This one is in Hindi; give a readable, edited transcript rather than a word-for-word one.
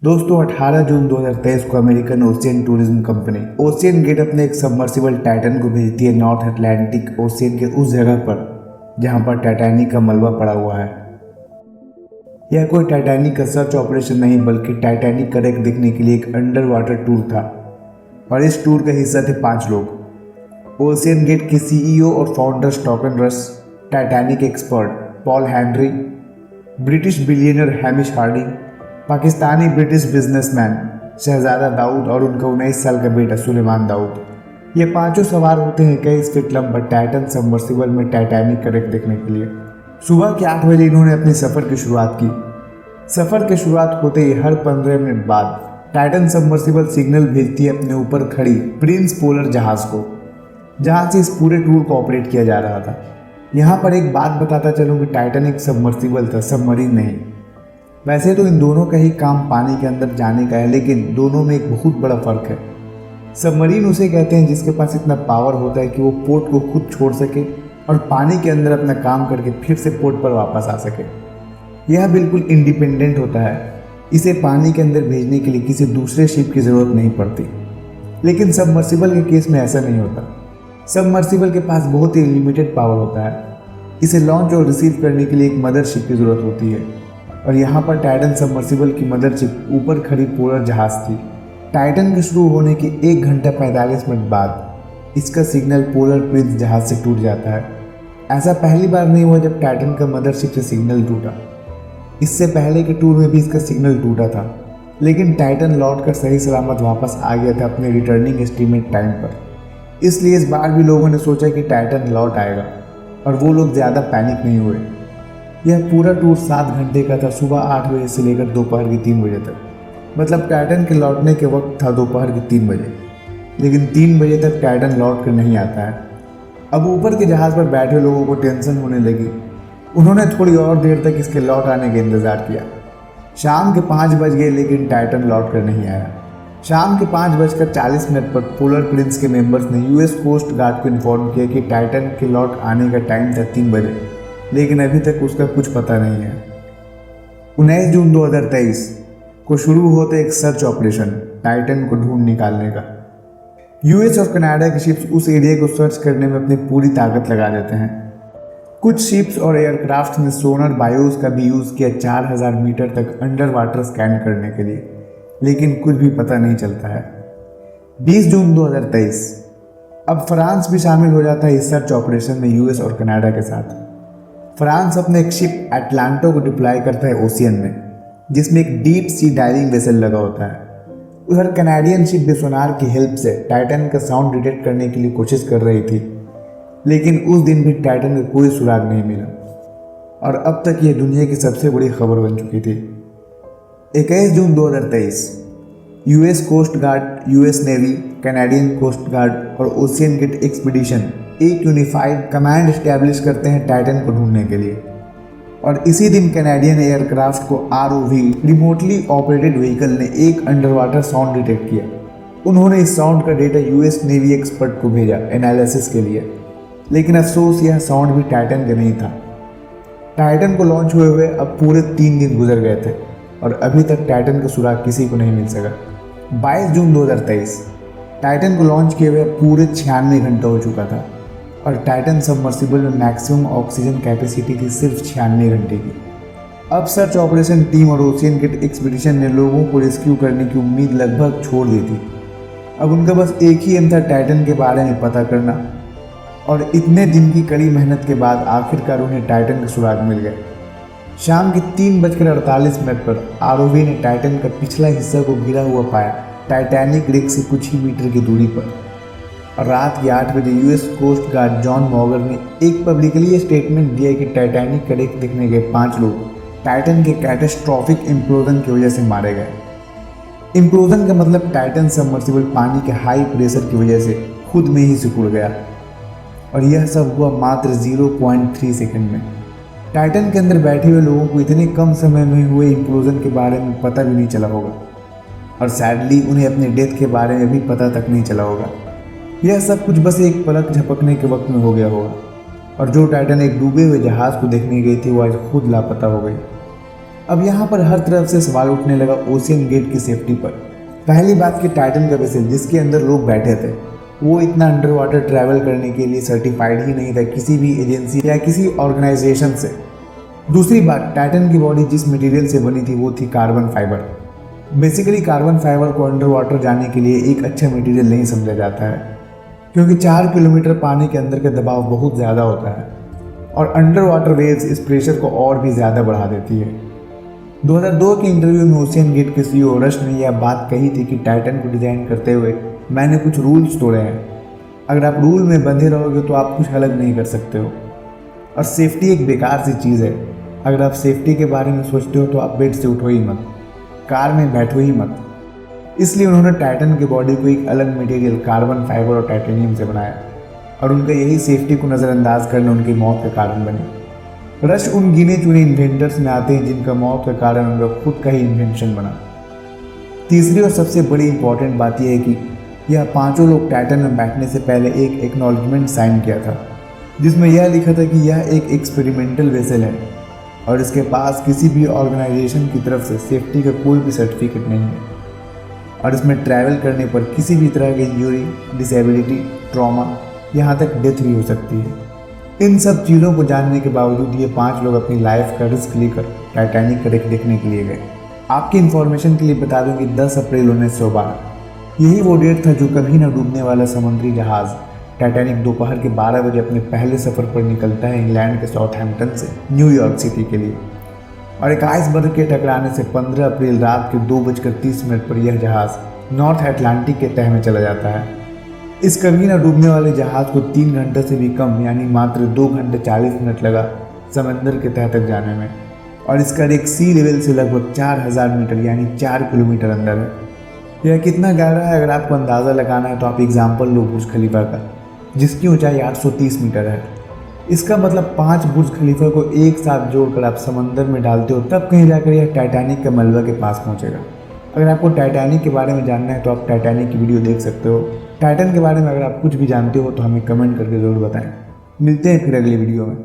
दोस्तों 18 जून 2023 को American ocean tourism company OceanGate अपने एक सबमर्सिबल टाइटन को भेजती है नॉर्थ अटलांटिक ओशियन के उस जगह पर जहां पर टाइटैनिक का मलबा पड़ा हुआ है। यह कोई टाइटैनिक का सर्च ऑपरेशन नहीं बल्कि टाइटैनिक का रेक देखने के लिए एक अंडर वाटर टूर था और इस टूर का हिस्सा थे 5 लोग। ओशियन गेट के सीईओ और founder Stockton Rush, Titanic expert Paul Henry, British billionaire Hamish Harding, Pakistani British businessman Shahzada Dawood और उनका 19 साल का बेटा सुलेमान दाऊद। ये पांचों सवार होते हैं 21 फीट लंबा टाइटन सबमर्सिबल में टाइटैनिक का रेक देखने के लिए। सुबह के 8 बजे इन्होंने अपने सफ़र की शुरुआत की। सफ़र की शुरुआत होते ही हर 15 मिनट बाद टाइटन सबमर्सिबल सिग्नल भेजती है अपने ऊपर खड़ी प्रिंस पोलर जहाज़ को, जहाँ से इस पूरे टूर को ऑपरेट किया जा रहा था। यहाँ पर एक बात बताता चलूँ कि टाइटन एक सबमर्सिबल था, सबमरीन नहीं। वैसे तो इन दोनों का ही काम पानी के अंदर जाने का है, लेकिन दोनों में एक बहुत बड़ा फ़र्क है। सबमरीन उसे कहते हैं जिसके पास इतना पावर होता है कि वो पोर्ट को खुद छोड़ सके और पानी के अंदर अपना काम करके फिर से पोर्ट पर वापस आ सके। यह बिल्कुल इंडिपेंडेंट होता है, इसे पानी के अंदर भेजने के लिए किसी दूसरे शिप की ज़रूरत नहीं पड़ती। लेकिन सबमर्सिबल के केस में ऐसा नहीं होता। सबमर्सिबल के पास बहुत ही लिमिटेड पावर होता है। इसे लॉन्च और रिसीव करने के लिए एक मदरशिप की ज़रूरत होती है और यहाँ पर टाइटन सबमर्सिबल की मदरशिप ऊपर खड़ी पोलर जहाज़ थी। टाइटन के शुरू होने के 1 घंटा 45 मिनट बाद इसका सिग्नल पोलर प्रिंस जहाज़ से टूट जाता है। ऐसा पहली बार नहीं हुआ जब टाइटन का मदरशिप से सिग्नल टूटा। इससे पहले के टूर में भी इसका सिग्नल टूटा था, लेकिन टाइटन लौट कर सही सलामत वापस आ गया था अपने रिटर्निंग एस्टीमेट टाइम पर। इसलिए इस बार भी लोगों ने सोचा कि टाइटन लौट आएगा और वो लोग ज़्यादा पैनिक नहीं हुए। यह पूरा टूर 7 घंटे का था, सुबह 8 बजे से लेकर दोपहर के 3 बजे तक। मतलब टाइटन के लौटने के वक्त था दोपहर के 3 बजे, लेकिन 3 बजे तक टाइटन लौट कर नहीं आता है। अब ऊपर के जहाज़ पर बैठे लोगों को टेंशन होने लगी। उन्होंने थोड़ी और देर तक इसके लौट आने का इंतज़ार किया। शाम के 5 बज गए, लेकिन टाइटन लौट कर नहीं आया। शाम के 5:40 पर पोलर प्रिंस के मेंबर्स ने यूएस कोस्ट गार्ड को इन्फॉर्म किया कि टाइटन के लौट आने का टाइम था 3 बजे, लेकिन अभी तक उसका कुछ पता नहीं है। 19 जून 2023 को शुरू होता एक सर्च ऑपरेशन टाइटन को ढूंढ निकालने का। यूएस और कनाडा की शिप्स उस एरिया को सर्च करने में अपनी पूरी ताकत लगा देते हैं। कुछ शिप्स और एयरक्राफ्ट ने सोनर बायोस का भी यूज़ किया 4000 मीटर तक अंडर वाटर स्कैन करने के लिए, लेकिन कुछ भी पता नहीं चलता है। 20 जून 2023 अब फ्रांस भी शामिल हो जाता है इस सर्च ऑपरेशन में यूएस और कनाडा के साथ। फ्रांस अपने एक शिप एटलांटो को डिप्लॉय करता है ओशियन में, जिसमें एक डीप सी डाइविंग वेसल लगा होता है। उधर कनाडियन शिप भी सोनार की हेल्प से टाइटन का साउंड डिटेक्ट करने के लिए कोशिश कर रही थी, लेकिन उस दिन भी टाइटन का कोई सुराग नहीं मिला और अब तक यह दुनिया की सबसे बड़ी खबर बन चुकी थी। 21 जून 2023 US coast guard, US navy, Canadian coast guard और ओशियन गेट एक्सपीडिशन एक यूनिफाइड कमांड एस्टैब्लिश करते हैं टाइटन को ढूंढने के लिए। और इसी दिन कनाडियन एयरक्राफ्ट को आरओवी रिमोटली ऑपरेटेड व्हीकल ने एक अंडर वाटर साउंड डिटेक्ट किया। उन्होंने इस साउंड का डेटा यूएस नेवी एक्सपर्ट को भेजा एनालिसिस के लिए, लेकिन अफसोस यह साउंड भी टाइटन का नहीं था। टाइटन को लॉन्च हुए अब पूरे 3 दिन गुजर गए थे और अभी तक टाइटन का सुराग किसी को नहीं मिल सका। 22 जून 2023 टाइटन को लॉन्च किए हुए पूरे 96 घंटा हो चुका था और टाइटन सबमर्सिबल में मैक्सिमम ऑक्सीजन कैपेसिटी थी सिर्फ 96 घंटे की। अब सर्च ऑपरेशन टीम और ओशियन गेट एक्सपीडिशन ने लोगों को रेस्क्यू करने की उम्मीद लगभग छोड़ दी थी। अब उनका बस एक ही एम था, टाइटन के बारे में पता करना। और इतने दिन की कड़ी मेहनत के बाद आखिरकार उन्हें टाइटन का सुराग मिल गया। शाम के 3:48 पर आरओवी ने टाइटन का पिछला हिस्सा को गिरा हुआ पाया, टाइटैनिक रेक से कुछ ही मीटर की दूरी पर। और रात के 8 बजे यूएस कोस्ट गार्ड जॉन मॉगर ने एक पब्लिकली स्टेटमेंट दिया कि टाइटैनिक का रेक देखने गए 5 लोग टाइटन के कैटास्ट्रॉफिक इम्प्लोजन की वजह से मारे गए। इम्प्लोजन का मतलब टाइटन सबमर्सिबल पानी के हाई प्रेशर की वजह से खुद में ही सिकुड़ गया और यह सब हुआ मात्र 0.3 सेकंड में। टाइटन के अंदर बैठे हुए लोगों को इतने कम समय में हुए इम्प्लोजन के बारे में पता भी नहीं चला होगा और सैडली उन्हें अपने डेथ के बारे में भी पता तक नहीं चला होगा। यह सब कुछ बस एक पलक झपकने के वक्त में हो गया होगा और जो टाइटन एक डूबे हुए जहाज़ को देखने गई थी वो आज खुद लापता हो गई। अब यहाँ पर हर तरफ से सवाल उठने लगा ओशियन गेट की सेफ्टी पर। पहली बात कि टाइटन का वेसल जिसके अंदर लोग बैठे थे वो इतना अंडर वाटर ट्रैवल करने के लिए सर्टिफाइड ही नहीं था किसी भी एजेंसी या किसी ऑर्गेनाइजेशन से। दूसरी बात, टाइटन की बॉडी जिस मटेरियल से बनी थी वो थी carbon fibre. Basically carbon fibre को अंडर वाटर जाने के लिए एक अच्छा मटेरियल नहीं समझा जाता है, क्योंकि 4 किलोमीटर पानी के अंदर का दबाव बहुत ज़्यादा होता है और अंडर वाटर वेव्स इस प्रेशर को और भी ज़्यादा बढ़ा देती है। 2002 के इंटरव्यू में ओशियन गेट के सीईओ रश ने यह बात कही थी कि टाइटन को डिज़ाइन करते हुए मैंने कुछ रूल्स तोड़े हैं। अगर आप रूल में बंधे रहोगे तो आप कुछ अलग नहीं कर सकते हो। और सेफ्टी एक बेकार सी चीज़ है। अगर आप सेफ्टी के बारे में सोचते हो तो आप बेड से उठो ही मत, कार में बैठो ही मत। इसलिए उन्होंने टाइटन की बॉडी को एक अलग मटेरियल कार्बन फाइबर और टाइटेनियम से बनाया और उनका यही सेफ्टी को नज़रअंदाज करना उनकी मौत का कारण बने। रश उन गिने चुने इन्वेंटर्स में आते हैं जिनका मौत का कारण उनका खुद का ही इन्वेंशन बना। तीसरी और सबसे बड़ी इंपॉर्टेंट बात यह है कि यह पांचों लोग टाइटन में बैठने से पहले एक एक्नॉलेजमेंट साइन किया था जिसमें यह लिखा था कि यह एक एक्सपेरिमेंटल वेसल है और इसके पास किसी भी ऑर्गेनाइजेशन की तरफ से सेफ्टी का कोई भी सर्टिफिकेट नहीं है और इसमें ट्रैवल करने पर किसी भी तरह की इंजरी, डिसेबिलिटी, ट्रॉमा, यहाँ तक डेथ भी हो सकती है। इन सब चीज़ों को जानने के बावजूद ये 5 लोग अपनी लाइफ का रिस्क लेकर टाइटैनिक का रेक देखने के लिए गए। आपकी इन्फॉर्मेशन के लिए बता दूं कि 10 अप्रैल 1912 यही वो डेट था जो कभी न डूबने वाला समुद्री जहाज़ टाइटैनिक दोपहर के 12 बजे अपने पहले सफ़र पर निकलता है इंग्लैंड के साउथहैम्पटन से न्यूयॉर्क सिटी के लिए। और एक आइसबर्ग के टकराने से 15 अप्रैल रात के 2:30 पर यह जहाज़ नॉर्थ अटलांटिक के तह में चला जाता है। इस कभी न डूबने वाले जहाज़ को 3 घंटे से भी कम यानी मात्र 2 घंटे 40 मिनट लगा समंदर के तह तक जाने में और इसका रेक सी लेवल से लगभग 4000 मीटर यानी 4 किलोमीटर अंदर है। यह कितना गहरा है अगर आपको अंदाज़ा लगाना है तो आप एग्जाम्पल लो बुर्ज खलीफा का जिसकी ऊंचाई 830 मीटर है। इसका मतलब 5 बुर्ज खलीफा को एक साथ जोड़कर आप समंदर में डालते हो तब कहीं जाकर यह टाइटैनिक के मलबा के पास पहुंचेगा। अगर आपको टाइटैनिक के बारे में जानना है तो आप टाइटैनिक की वीडियो देख सकते हो। टाइटन के बारे में अगर आप कुछ भी जानते हो तो हमें कमेंट करके ज़रूर बताएं। मिलते हैं फिर अगली वीडियो में।